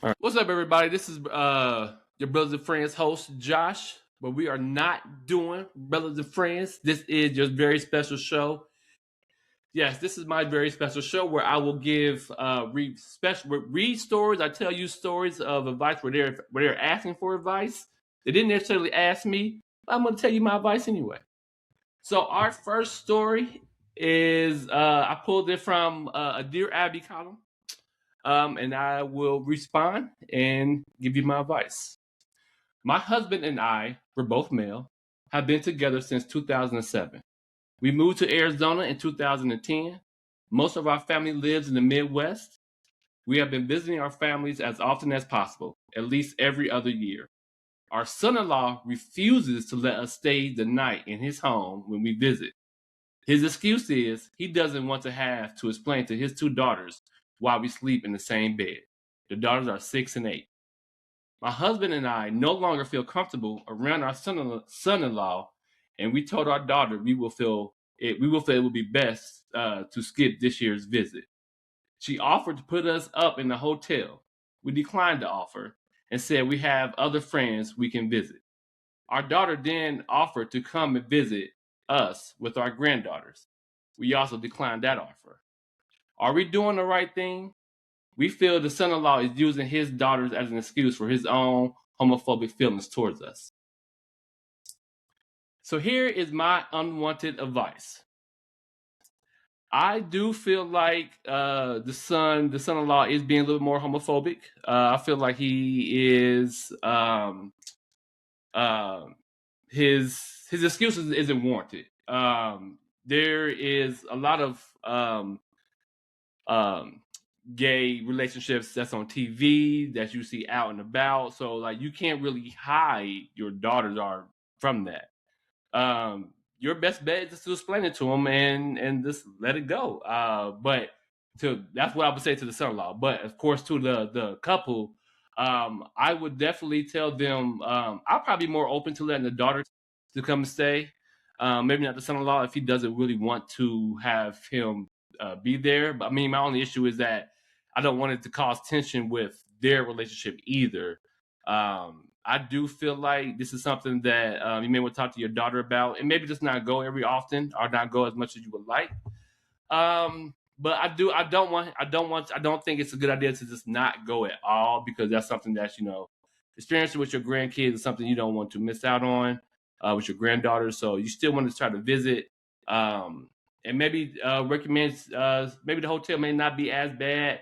All right. What's up, everybody? This is your Brothers and Friends host, Josh. But we are not doing Brothers and Friends. This is your very special show. Yes, this is my very special show where I will give read stories. I tell you stories of advice where they're asking for advice. They didn't necessarily ask me, but I'm going to tell you my advice anyway. So our first story is I pulled it from a Dear Abby column. And I will respond and give you my advice. My husband and I, we're both male, have been together since 2007. We moved to Arizona in 2010. Most of our family lives in the Midwest. We have been visiting our families as often as possible, at least every other year. Our son in law refuses to let us stay the night in his home when we visit. His excuse is he doesn't want to have to explain to his two daughters why we sleep in the same bed. The daughters are 6 and 8. My husband and I no longer feel comfortable around our son-in-law, and we told our daughter we will feel it would be best to skip this year's visit. She offered to put us up in the hotel. We declined the offer and said we have other friends we can visit. Our daughter then offered to come and visit us with our granddaughters. We also declined that offer. Are we doing the right thing? We feel the son in law is using his daughters as an excuse for his own homophobic feelings towards us. So here is my unwanted advice. I do feel like the son-in-law is being a little more homophobic. I feel like he is his excuses isn't warranted. There is a lot of gay relationships that's on TV that you see out and about. So like you can't really hide your daughters are from that. Your best bet is just to explain it to them and just let it go. But that's what I would say to the son-in-law. But of course, to the couple, I would definitely tell them I'll probably be more open to letting the daughter to come and stay. Maybe not the son-in-law if he doesn't really want to have him be there. But I mean, my only issue is that I don't want it to cause tension with their relationship either. I do feel like this is something that you may want to talk to your daughter about, and maybe just not go every often or not go as much as you would like. But I don't think it's a good idea to just not go at all because that's something that experiencing with your grandkids is something you don't want to miss out on with your granddaughters. So you still want to try to visit, and maybe recommend maybe the hotel may not be as bad.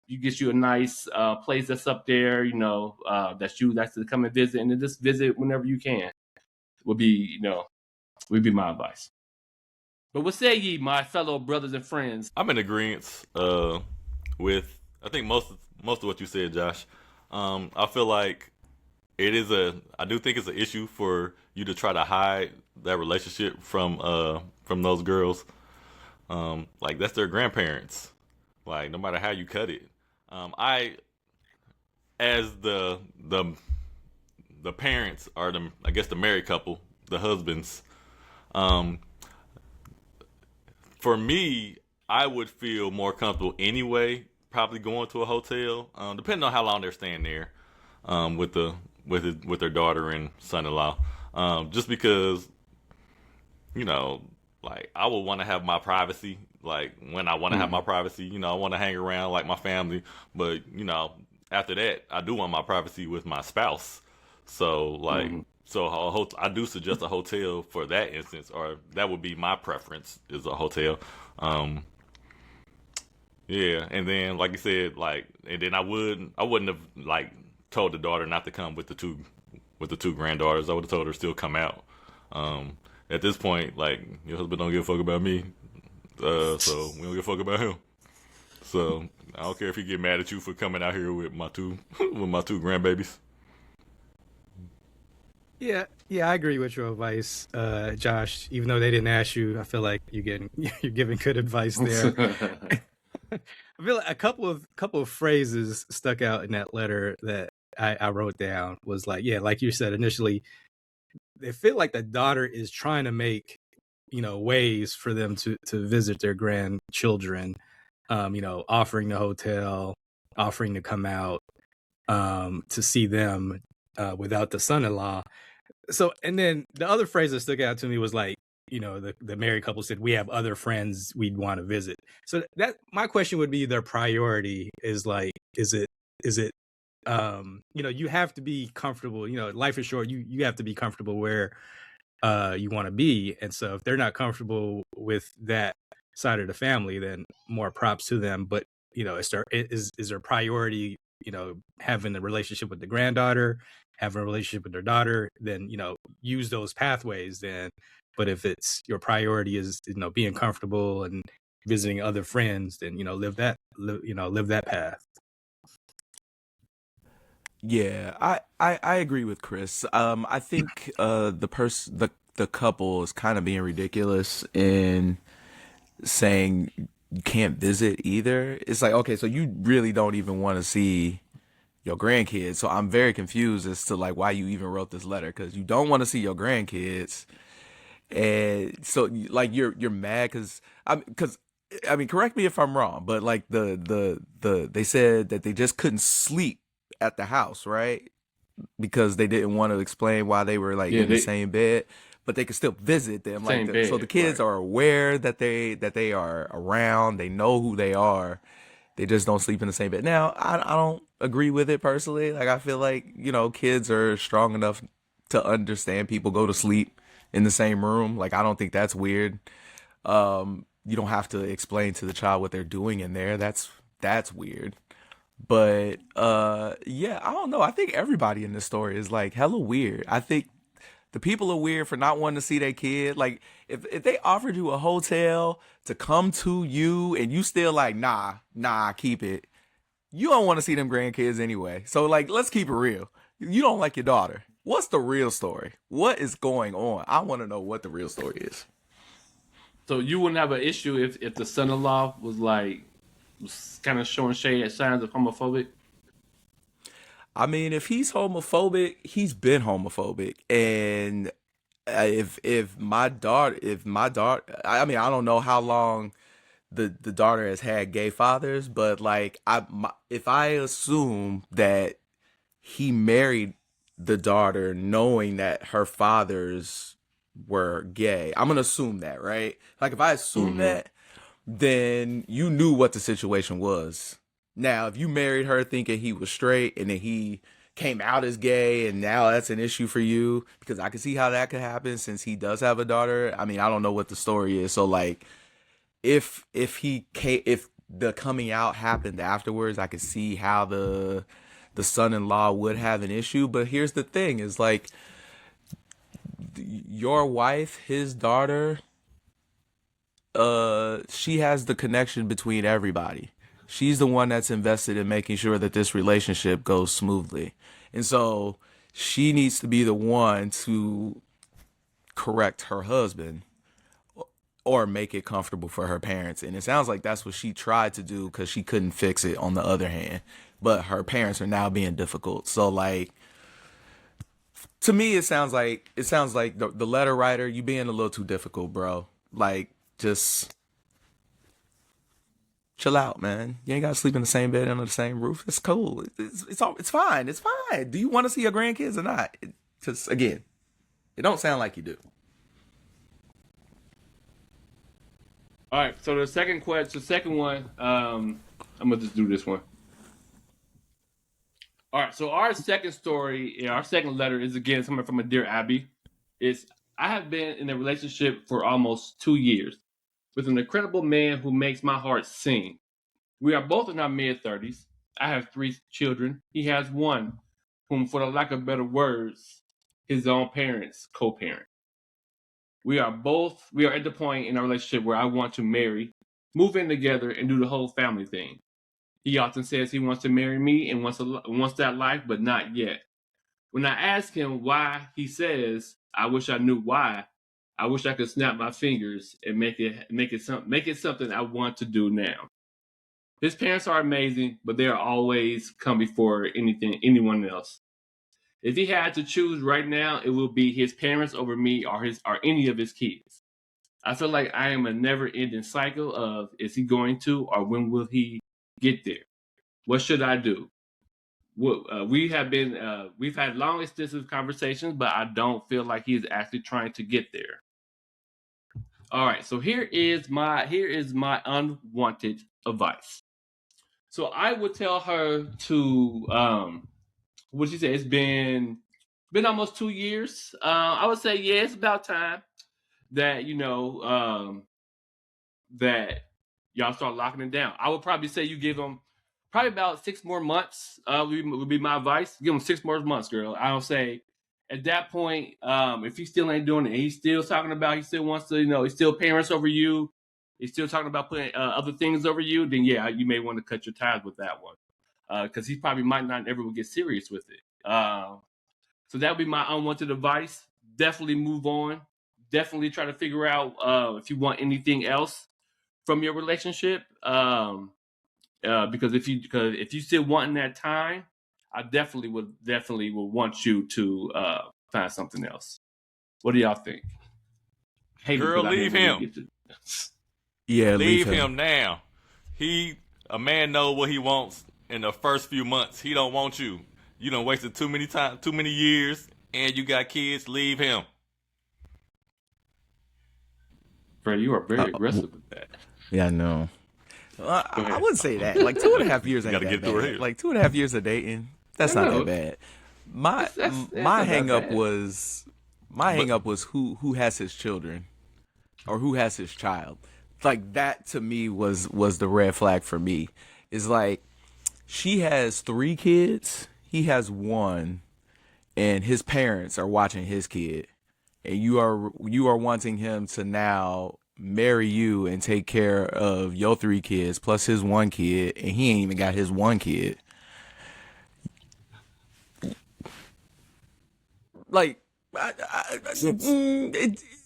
You get you a nice place that's up there, that you like to come and visit, and then just visit whenever you can. Would be my advice. But what say ye, my fellow brothers and friends? I'm in agreement with I think most of what you said, Josh. I feel like I do think it's an issue for you to try to hide that relationship from those girls. Like that's their grandparents. Like no matter how you cut it, I as the parents are I guess the married couple, the husbands. Um, for me, I would feel more comfortable anyway, probably going to a hotel, depending on how long they're staying there, with their daughter and son-in-law. Just because, like I would want to have my privacy. Like when I want to have my privacy, I want to hang around like my family. But after that, I do want my privacy with my spouse. So like, I do suggest a hotel for that instance, or that would be my preference is a hotel. Um, yeah, and then like you said, like, and then I wouldn't have like told the daughter not to come with the two granddaughters. I would have told her still come out. Um, at this point, like your husband don't give a fuck about me, so we don't give a fuck about him. So I don't care if he get mad at you for coming out here with my two with my two grandbabies. Yeah, I agree with your advice, Josh. Even though they didn't ask you, I feel like you're giving good advice there. I feel like a couple of phrases stuck out in that letter that I wrote down was like, yeah, like you said initially, they feel like the daughter is trying to make ways for them to visit their grandchildren, offering the hotel, offering to come out to see them without the son-in-law. So, and then the other phrase that stuck out to me was like, the married couple said, we have other friends we'd want to visit. So that my question would be, their priority is like, is it, you have to be comfortable, life is short. You have to be comfortable where you want to be. And so if they're not comfortable with that side of the family, then more props to them. But, is their priority, having a relationship with the granddaughter, having a relationship with their daughter, then, use those pathways then. But if it's your priority is, being comfortable and visiting other friends, then, live that path. Yeah, I agree with Chris. I think the couple is kind of being ridiculous in saying you can't visit either. It's like, okay, so you really don't even want to see your grandkids. So I'm very confused as to like why you even wrote this letter, because you don't want to see your grandkids, and so like you're mad because I mean, correct me if I'm wrong, but like they said that they just couldn't sleep at the house, right? Because they didn't want to explain why they were like in the same bed, but they could still visit them. Like so the kids are aware that they are around. They know who they are. They just don't sleep in the same bed. Now, I don't agree with it personally. Like I feel like, kids are strong enough to understand people go to sleep in the same room. Like I don't think that's weird. You don't have to explain to the child what they're doing in there. That's weird. But yeah, I don't know. I think everybody in this story is like hella weird. I think the people are weird for not wanting to see their kid. Like if they offered you a hotel to come to you and you still like, nah, keep it. You don't want to see them grandkids anyway. So like, let's keep it real. You don't like your daughter. What's the real story? What is going on? I want to know what the real story is. So you wouldn't have an issue if the son-in-law was kind of showing signs of homophobic? I mean, if he's homophobic, he's been homophobic, and if my daughter, I mean, I don't know how long the daughter has had gay fathers, but like if I assume that he married the daughter knowing that her fathers were gay, I'm gonna assume that, right? Like if I assume that, then you knew what the situation was. Now, if you married her thinking he was straight and then he came out as gay and now that's an issue for you, because I can see how that could happen since he does have a daughter. I mean, I don't know what the story is. So like if the coming out happened afterwards, I could see how the son-in-law would have an issue. But here's the thing is like your wife, his daughter, she has the connection between everybody. She's the one that's invested in making sure that this relationship goes smoothly. And so she needs to be the one to correct her husband or make it comfortable for her parents. And it sounds like that's what she tried to do because she couldn't fix it on the other hand. But her parents are now being difficult. So like, to me, it sounds like the letter writer, you being a little too difficult, bro. Like, just chill out, man. You ain't gotta sleep in the same bed under the same roof. It's cool. It's fine. It's fine. Do you want to see your grandkids or not? Because again, it don't sound like you do. All right. So the second one, I'm gonna just do this one. All right. So our second story, our second letter is again coming from a dear Abby. I have been in a relationship for almost 2 years with an incredible man who makes my heart sing. We are both in our mid-30s. I have 3 children. He has one, whom, for the lack of better words, his own parents co-parent. We are at the point in our relationship where I want to marry, move in together, and do the whole family thing. He often says he wants to marry me and wants that life, but not yet. When I ask him why, he says, "I wish I knew why. I wish I could snap my fingers and make it something I want to do now." His parents are amazing, but they are always come before anyone else. If he had to choose right now, it will be his parents over me or any of his kids. I feel like I am a never-ending cycle of, is he going to or when will he get there? What should I do? We've had long, extensive conversations, but I don't feel like he's actually trying to get there. All right, so here is my unwanted advice. So I would tell her to what she said. It's been almost 2 years. I would say it's about time that that y'all start locking it down. I would probably say you give them probably about 6 more months. Would be my advice. Give them 6 more months, girl. I don't say at that point, if he still ain't doing it, and he's still talking about, he still wants to, he's still parents over you, he's still talking about putting other things over you, then yeah, you may want to cut your ties with that one, because he probably might not ever get serious with it. So that would be my unwanted advice. Definitely move on. Definitely try to figure out if you want anything else from your relationship. Because if you still wanting that time, I definitely would want you to find something else. What do y'all think? Girl, leave him. Yeah, leave him now. A man knows what he wants in the first few months. He don't want you. You done wasted too many years, and you got kids. Leave him. Fred, you are very aggressive with that. Yeah, I know. I wouldn't say that. Like 2.5 years ain't that bad. Like 2.5 years of dating, that's not that bad. My hang up was who has his children, or who has his child. Like that to me was the red flag for me. Is like she has 3 kids, he has 1, and his parents are watching his kid, and you are wanting him to now marry you and take care of your 3 kids plus his 1 kid, and he ain't even got his 1 kid. Like,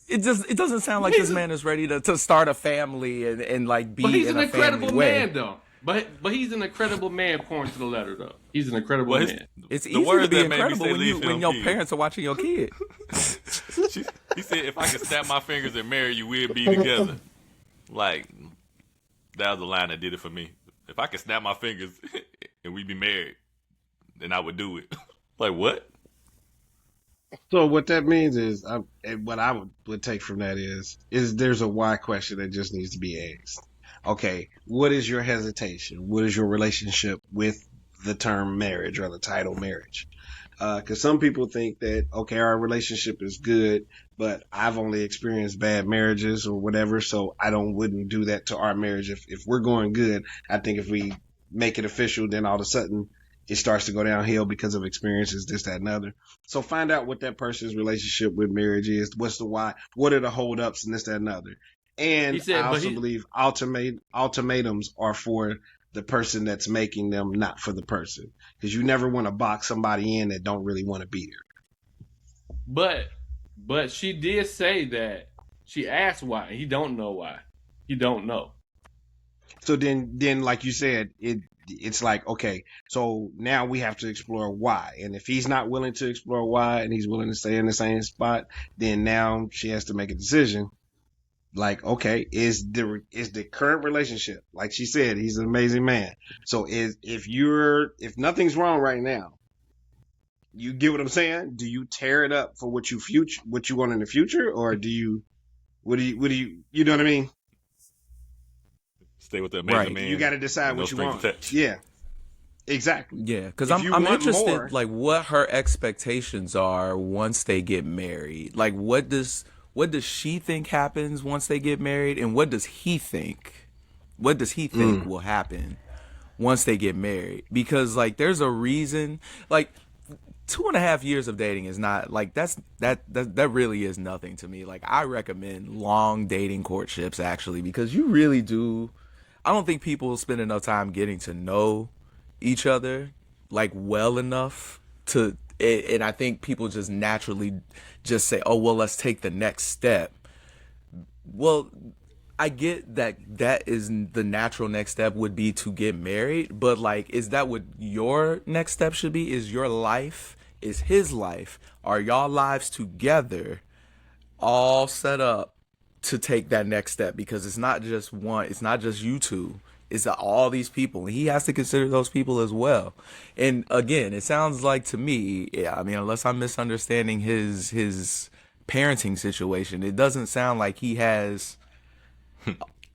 it doesn't sound like this man is ready to start a family and like be. But he's in an a incredible man, though. But he's an incredible man, according to the letter, though. He's an incredible man. It's easy to be incredible when your parents are watching your kid. He said, "If I could snap my fingers and marry you, we'd be together." Like, that was the line that did it for me. If I could snap my fingers and we'd be married, then I would do it. Like, what? So what that means is, what I would take from that is there's a why question that just needs to be asked. Okay, what is your hesitation? What is your relationship with the term marriage or the title marriage? Because some people think that, okay, our relationship is good, but I've only experienced bad marriages or whatever, so I wouldn't do that to our marriage. If we're going good, I think if we make it official, then all of a sudden it starts to go downhill because of experiences, this, that, and other. So find out what that person's relationship with marriage is. What's the why? What are the holdups and this, that, and other? And I also believe ultimatums are for the person that's making them, not for the person. Because you never want to box somebody in that don't really want to be there. But she did say that she asked why. He don't know why. He don't know. So then like you said, it's like, okay, so now we have to explore why. And if he's not willing to explore why and he's willing to stay in the same spot, then now she has to make a decision. Like, okay, is the current relationship, like she said, he's an amazing man. So if nothing's wrong right now, you get what I'm saying? Do you tear it up for what you want in the future, or do you you know what I mean? Stay with the amazing man. You got to decide what you want. Yeah, exactly. Yeah, because I'm interested, more, like what her expectations are once they get married. Like, what does she think happens once they get married, and what does he think? What does he think will happen once they get married? Because like, there's a reason. Like, 2.5 years of dating is not like that really is nothing to me. Like, I recommend long dating courtships actually, because you really do. I don't think people spend enough time getting to know each other like well enough to. And I think people just naturally just say, oh, well, let's take the next step. Well, I get that is the natural next step would be to get married. But like, is that what your next step should be? Is your life, is his life, are y'all lives together all set up to take that next step? Because it's not just you two. It's all these people, and he has to consider those people as well. And again, it sounds like to me, yeah, I mean, unless I'm misunderstanding his parenting situation, it doesn't sound like he has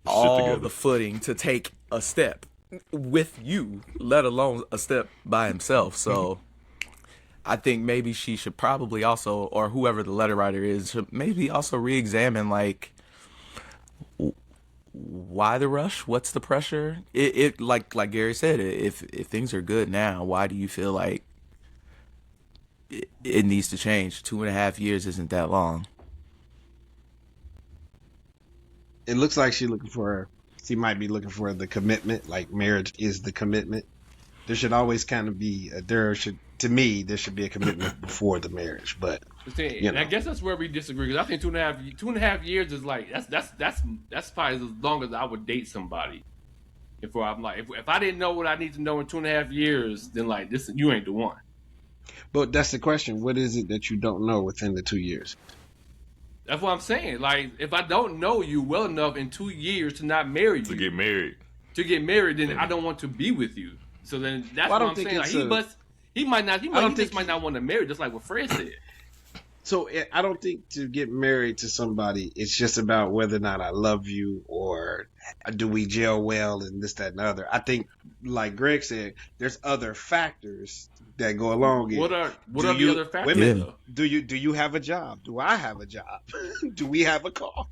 all together. the footing to take a step with you, let alone a step by himself. So I think maybe she should probably also, or whoever the letter writer is, should maybe also re-examine, like, why the rush? What's the pressure? It like Gary said, if things are good now, why do you feel like it needs to change? 2.5 years isn't that long. It looks like she might be looking for the commitment, like marriage is the commitment. There should always kind of be, there should be a commitment before the marriage, but I guess that's where we disagree, because I think 2.5 years is like, that's probably as long as I would date somebody. Before I'm like, if I didn't know what I need to know in 2.5 years, then like this, you ain't the one. But that's the question. What is it that you don't know within the 2 years? That's what I'm saying. Like, if I don't know you well enough in 2 years to not marry you, To get married. then I don't want to be with you. So then that's Well, what I'm saying. Like, he might not want to marry, just like what Fred said. So I don't think to get married to somebody, it's just about whether or not I love you or do we gel well and this, that, and the other. I think, like Greg said, there's other factors that go along. What are the other factors? Though? Do you have a job? Do I have a job? Do we have a car?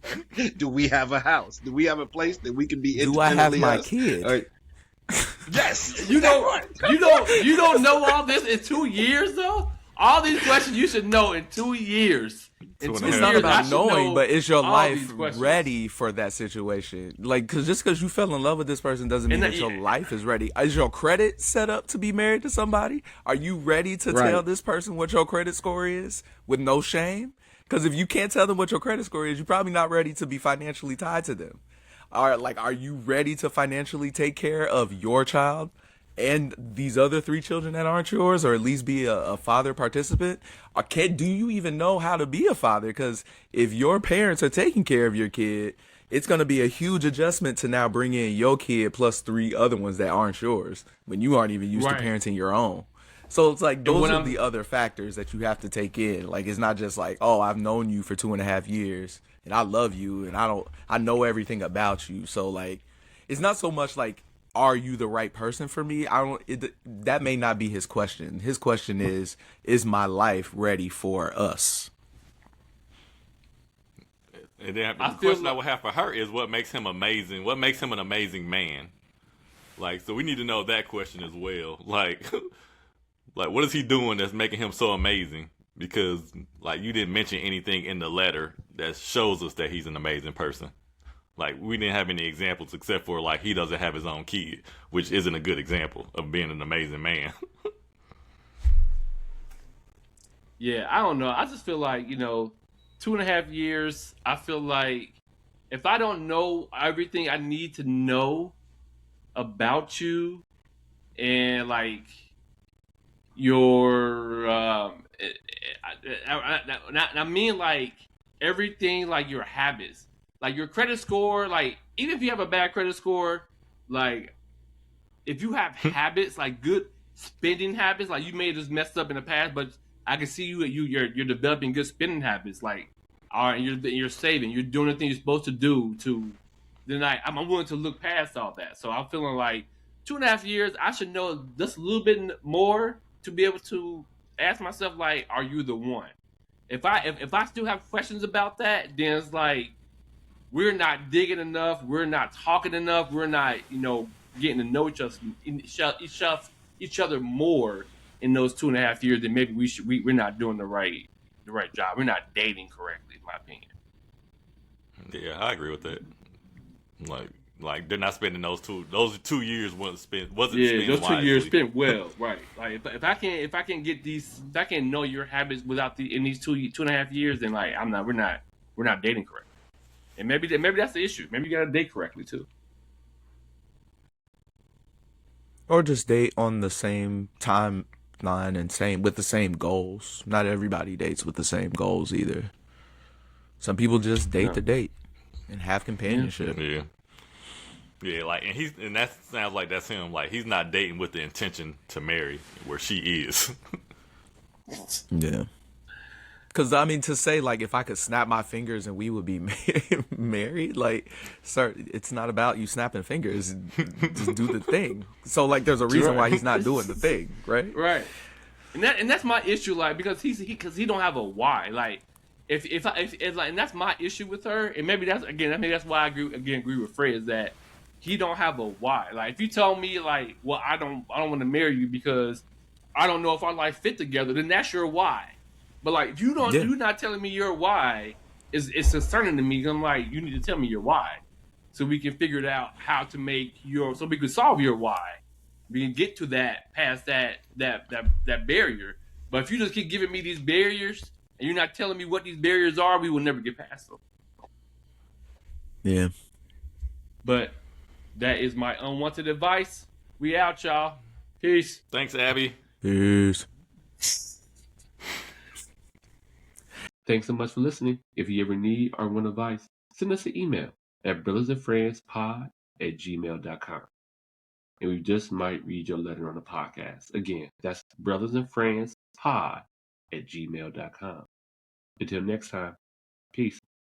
Do we have a house? Do we have a place that we can be independently? Do I have my kid? Yes. You don't know all this in 2 years though. All these questions you should know in 2 years. It's not about knowing, but is your life ready for that situation? Like, because you fell in love with this person doesn't mean that your life is ready. Is your credit set up to be married to somebody? Are you ready to tell this person what your credit score is with no shame? Because if you can't tell them what your credit score is, you're probably not ready to be financially tied to them. Are you ready to financially take care of your child and these other 3 children that aren't yours, or at least be a father participant? Or do you even know how to be a father? Because if your parents are taking care of your kid, it's going to be a huge adjustment to now bring in your kid plus 3 other ones that aren't yours when you aren't even used to parenting your own. So it's like those are the other factors that you have to take in. Like, it's not just like, oh, I've known you for 2.5 years and I love you and I know everything about you. So like, it's not so much like, are you the right person for me? That may not be his question. His question is my life ready for us? And then the question I would have for her is, what makes him amazing? What makes him an amazing man? Like, so we need to know that question as well. Like, what is he doing that's making him so amazing? Because, like, you didn't mention anything in the letter that shows us that he's an amazing person. Like, we didn't have any examples except for, like, he doesn't have his own kid, which isn't a good example of being an amazing man. Yeah, I don't know. I just feel like, 2.5 years, I feel like if I don't know everything I need to know about you and, like, your, I mean, like, everything, like, your habits. Like, your credit score, like, even if you have a bad credit score, like, if you have habits, like good spending habits, like you may have just messed up in the past, but I can see you're developing good spending habits, like, all right, you're saving, you're doing the things you're supposed to do then I'm willing to look past all that. So I'm feeling like 2.5 years, I should know just a little bit more to be able to ask myself, like, are you the one? If I still have questions about that, then it's like, we're not digging enough. We're not talking enough. We're not, getting to know each other more in those 2.5 years. Then maybe we're not doing the right job. We're not dating correctly, in my opinion. Yeah, I agree with that. Like they're not spending those 2 years wasn't spent those wisely. 2 years spent well, right? Like if I can get these, if I can know your habits in these 2.5 years, then like we're not dating correctly. And maybe that's the issue. Maybe you gotta date correctly too, or just date on the same timeline and with the same goals. Not everybody dates with the same goals either. Some people just date to date and have companionship. Yeah, Yeah, like, and that sounds like that's him. Like, he's not dating with the intention to marry, where she is. Yeah. Because, I mean, to say, like, if I could snap my fingers and we would be married, like, sir, it's not about you snapping fingers. Just do the thing. So, like, there's a reason why he's not doing the thing, right? Right. And that's my issue, like, because he don't have a why. Like, if like, and that's my issue with her, and maybe that's why I agree with Fred, is that he don't have a why. Like, if you tell me, like, well, I don't want to marry you because I don't know if our life fit together, then that's your why. But, like, if you're not telling me your why, it's concerning to me. I'm like, you need to tell me your why, so we can figure it out how to so we can solve your why. We can get to past that barrier. But if you just keep giving me these barriers and you're not telling me what these barriers are, we will never get past them. Yeah. But that is my unwanted advice. We out, y'all. Peace. Thanks, Abby. Peace. Thanks so much for listening. If you ever need or want advice, send us an email at brothersandfriendspod@gmail.com. And we just might read your letter on the podcast. Again, that's brothersandfriendspod@gmail.com. Until next time, peace.